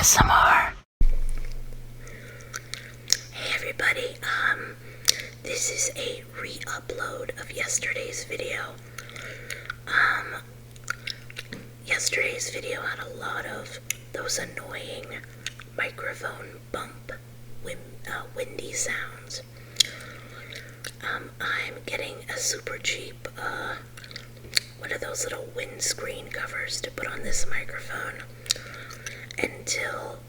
ASMR. Hey everybody, this is a re-upload of yesterday's video. Yesterday's video had a lot of those annoying microphone bump, windy sounds. I'm getting a super cheap, one of those little windscreen covers to put on this microphone until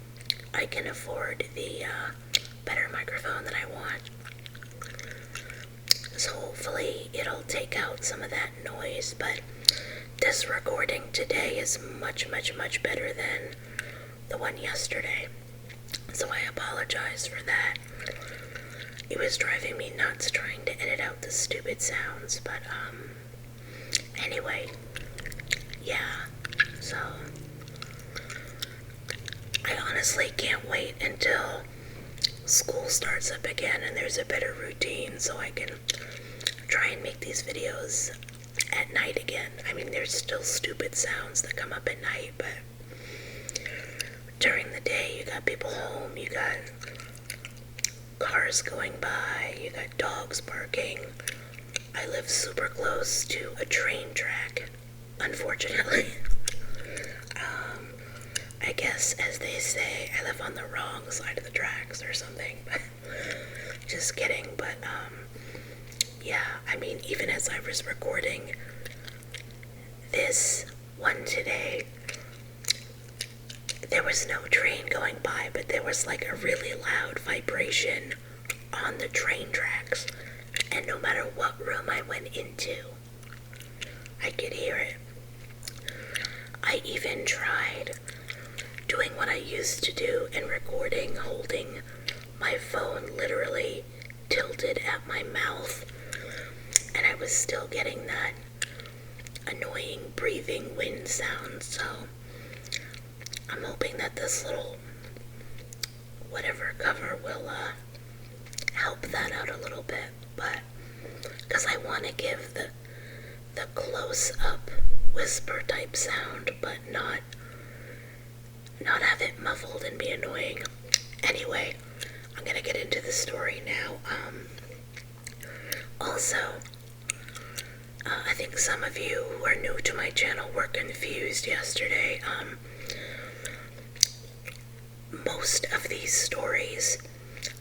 I can afford the better microphone that I want. So hopefully it'll take out some of that noise, but this recording today is much better than the one yesterday. So I apologize for that. It was driving me nuts trying to edit out the stupid sounds, but anyway, yeah, so I honestly can't wait until school starts up again and there's a better routine so I can try and make these videos at night again. I mean, there's still stupid sounds that come up at night, but during the day you got people home, you got cars going by, you got dogs barking. I live super close to a train track, unfortunately. I guess, as they say, I live on the wrong side of the tracks or something, but just kidding. But yeah, I mean, even as I was recording this one today, there was no train going by, but there was like a really loud vibration on the train tracks, and no matter what room I went into, I could hear it. I even tried doing what I used to do and recording, holding my phone literally tilted at my mouth, and I was still getting that annoying breathing wind sound. So I'm hoping that this little whatever cover will help that out a little bit, but because I want to give the close-up whisper type sound, but not have it muffled and be annoying. Anyway, I'm gonna get into the story now. Also, I think some of you who are new to my channel were confused yesterday. Most of these stories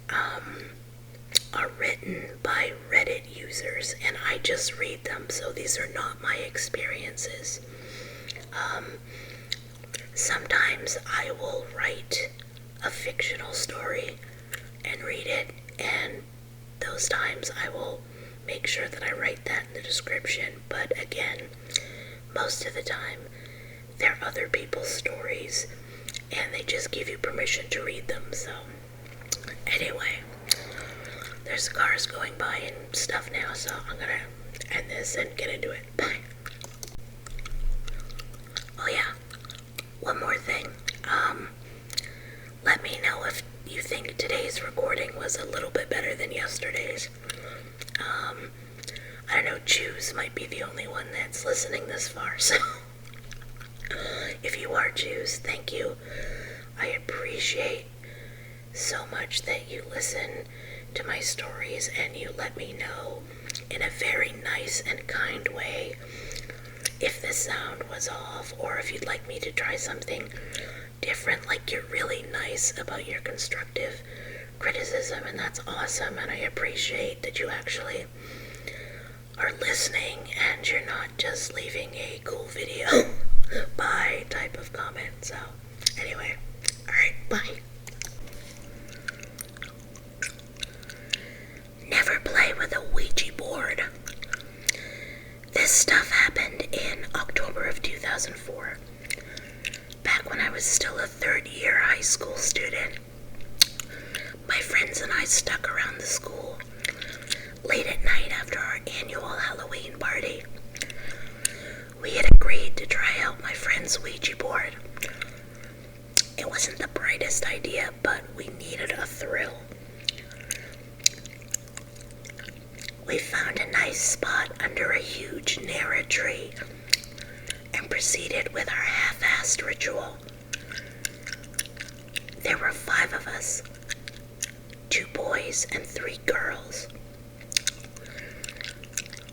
are written by Reddit users, and I just read them, so these are not my experiences. Sometimes I will write a fictional story and read it, and those times I will make sure that I write that in the description, but again, most of the time they're other people's stories and they just give you permission to read them. So anyway, there's cars going by and stuff now, so I'm gonna end this and get into it. Bye. Oh yeah, one more thing. Let me know if you think today's recording was a little bit better than yesterday's. I don't know, Jews might be the only one that's listening this far, so if you are Jews, thank you. I appreciate so much that you listen to my stories and you let me know in a very nice and kind way if the sound was off, or if you'd like me to try something different. Like, you're really nice about your constructive criticism, and that's awesome, and I appreciate that you actually are listening and you're not just leaving a cool video bye type of comment. So anyway, alright, bye. Never play with a Ouija board. This stuff happened in October of 2004, back when I was still a third-year high school student. My friends and I stuck around the school late at night after our annual Halloween party. We had agreed to try out my friend's Ouija board. It wasn't the brightest idea, but we needed a thrill. We found a nice spot under a huge Nara tree and proceeded with our half-assed ritual. There were 5 of us, 2 boys and 3 girls.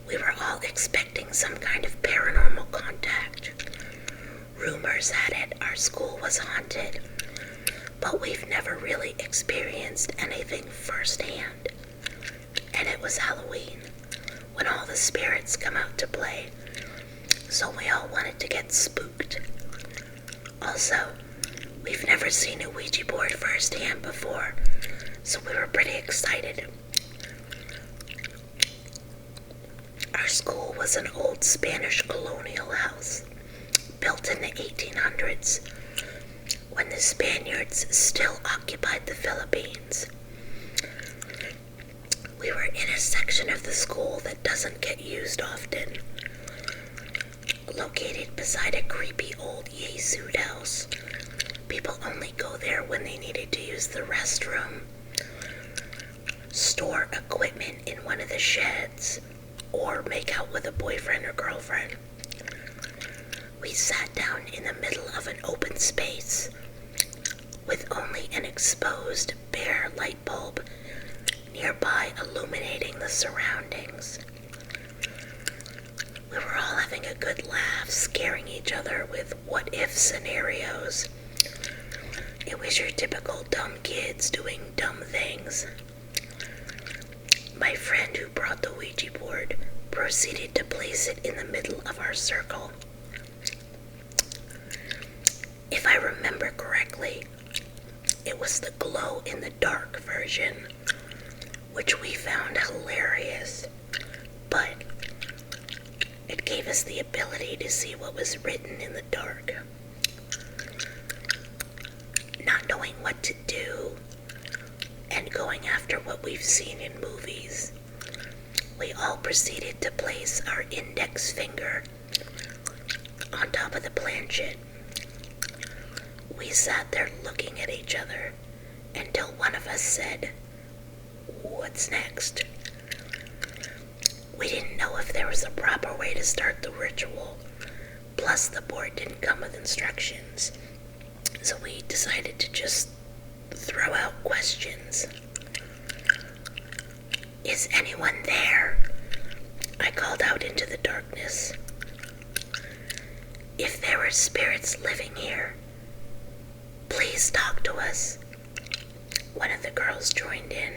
We were all expecting some kind of paranormal contact. Rumors had it our school was haunted, but we've never really experienced anything firsthand. And it was Halloween, when all the spirits come out to play, so we all wanted to get spooked. Also, we've never seen a Ouija board firsthand before, so we were pretty excited. Our school was an old Spanish colonial house, built in the 1800s, when the Spaniards still occupied the Philippines. We were in a section of the school that doesn't get used often, located beside a creepy old Jesuit house. People only go there when they needed to use the restroom, store equipment in one of the sheds, or make out with a boyfriend or girlfriend. We sat down in the middle of an open space with only an exposed bare light bulb nearby illuminating the surroundings. We were all having a good laugh, scaring each other with what-if scenarios. It was your typical dumb kids doing dumb things. My friend who brought the Ouija board proceeded to place it in the middle of our circle. If I remember correctly, it was the glow-in-the-dark version, which we found hilarious, but it gave us the ability to see what was written in the dark. Not knowing what to do, and going after what we've seen in movies, we all proceeded to place our index finger on top of the planchette. We sat there looking at each other until one of us said, "What's next?" We didn't know if there was a proper way to start the ritual, plus the board didn't come with instructions, so we decided to just throw out questions. "Is anyone there?" I called out into the darkness. "If there were spirits living here, please talk to us." One of the girls joined in.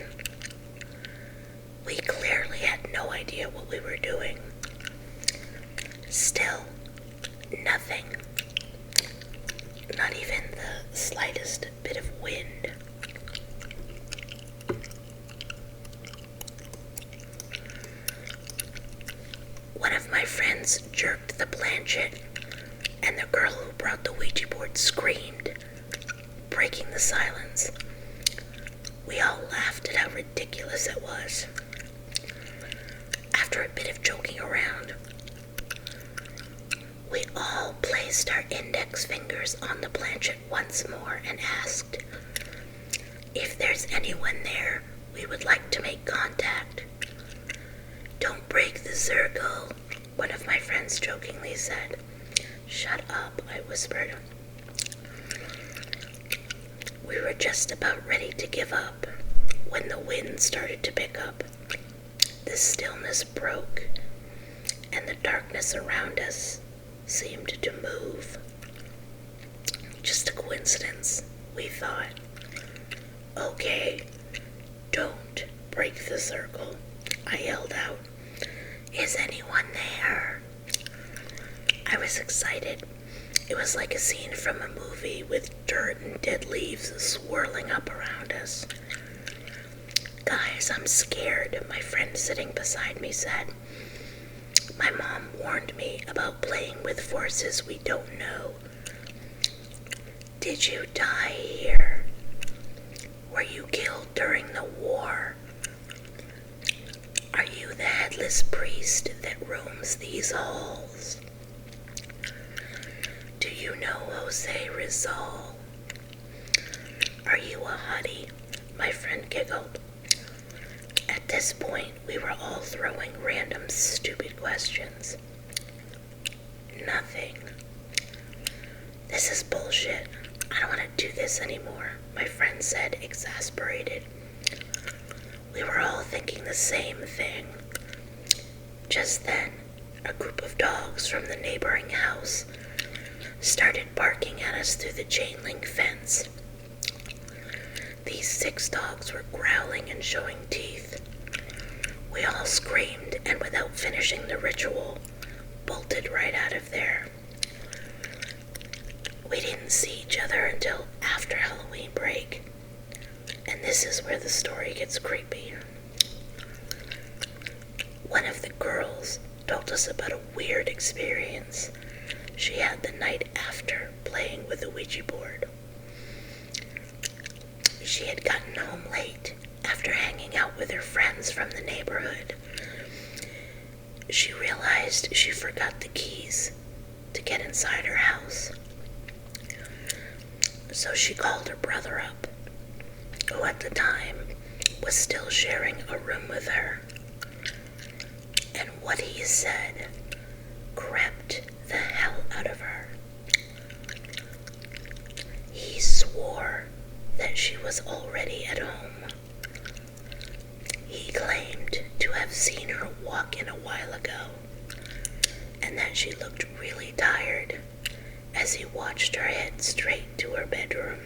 We clearly had no idea what we were doing. Still, nothing. Not even the slightest bit of wind. One of my friends jerked the planchette, and the girl who brought the Ouija board screamed, breaking the silence. We all laughed at how ridiculous it was. After a bit of joking around, we all placed our index fingers on the planchette once more and asked, "If there's anyone there, we would like to make contact." "Don't break the circle," one of my friends jokingly said. "Shut up," I whispered. We were just about ready to give up when the wind started to pick up. The stillness broke, and the darkness around us seemed to move. Just a coincidence, we thought. "Okay, don't break the circle," I yelled out. "Is anyone there?" I was excited. It was like a scene from a movie with dirt and dead leaves swirling up around us. "Guys, I'm scared," my friend sitting beside me said. "My mom warned me about playing with forces we don't know." "Did you die here? Were you killed during the war? Are you the headless priest that roams these halls? Do you know Jose Rizal? Are you a hottie?" My friend giggled. At this point, we were all throwing random stupid questions. "Nothing. This is bullshit. I don't want to do this anymore, my friend said, exasperated. We were all thinking the same thing. Just then, a group of dogs from the neighboring house started barking at us through the chain-link fence. These 6 dogs were growling and showing teeth. We all screamed and, without finishing the ritual, bolted right out of there. We didn't see each other until after Halloween break, and this is where the story gets creepy. One of the girls told us about a weird experience she had the night after playing with the Ouija board. She had gotten home late after hanging out with her friends from the neighborhood. She realized she forgot the keys to get inside her house. So she called her brother up, who at the time was still sharing a room with her. And what he said crept the hell out of her. He swore that she was already at home. He claimed to have seen her walk in a while ago, and that she looked really tired as he watched her head straight to her bedroom.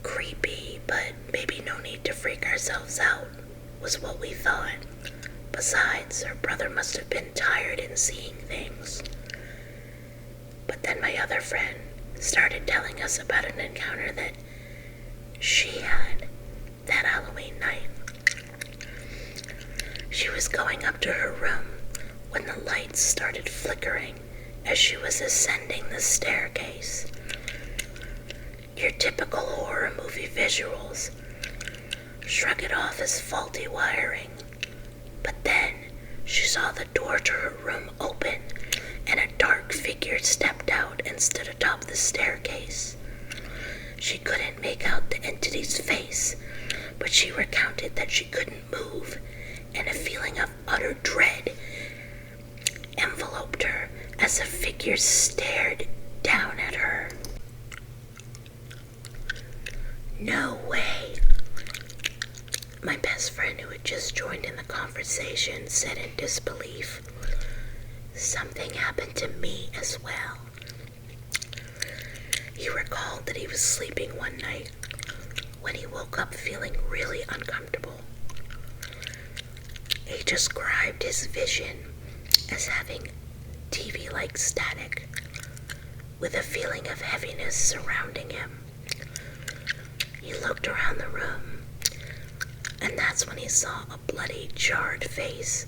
Creepy, but maybe no need to freak ourselves out, was what we thought. Besides, her brother must have been tired and seeing things. But then my other friend started telling us about an encounter that she had that Halloween night. She was going up to her room when the lights started flickering as she was ascending the staircase. Your typical horror movie visuals. Shrug it off as faulty wiring. But then she saw the door to her room open and a dark figure stepped out and stood atop the staircase. She couldn't make out the entity's face, but she recounted that she couldn't move, and a feeling of utter dread enveloped her as the figure stared down at her. No way. My best friend, who had just joined in the conversation, said in disbelief, something happened to me as well. He recalled that he was sleeping one night when he woke up feeling really uncomfortable. He described his vision as having TV-like static with a feeling of heaviness surrounding him. He looked around the room, and that's when he saw a bloody, jarred face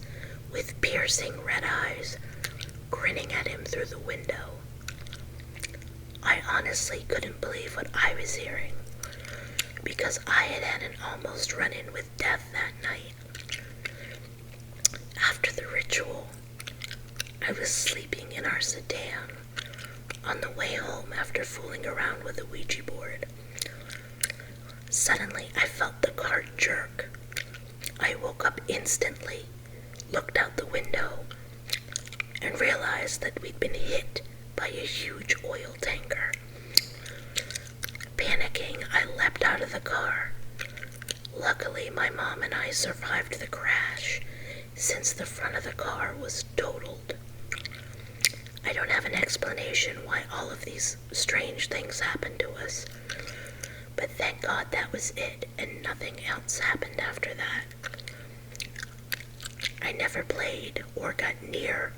with piercing red eyes grinning at him through the window. I honestly couldn't believe what I was hearing, because I had had an almost run-in with death that night. After the ritual, I was sleeping in our sedan on the way home after fooling around with the Ouija board. Suddenly, I felt the car jerk. I woke up instantly, looked out the window, and realized that we'd been hit by a huge oil tanker. Panicking, I leapt out of the car. Luckily, my mom and I survived the crash, since the front of the car was totaled. I don't have an explanation why all of these strange things happened to us, but thank God that was it, and nothing else happened after that. I never played or got near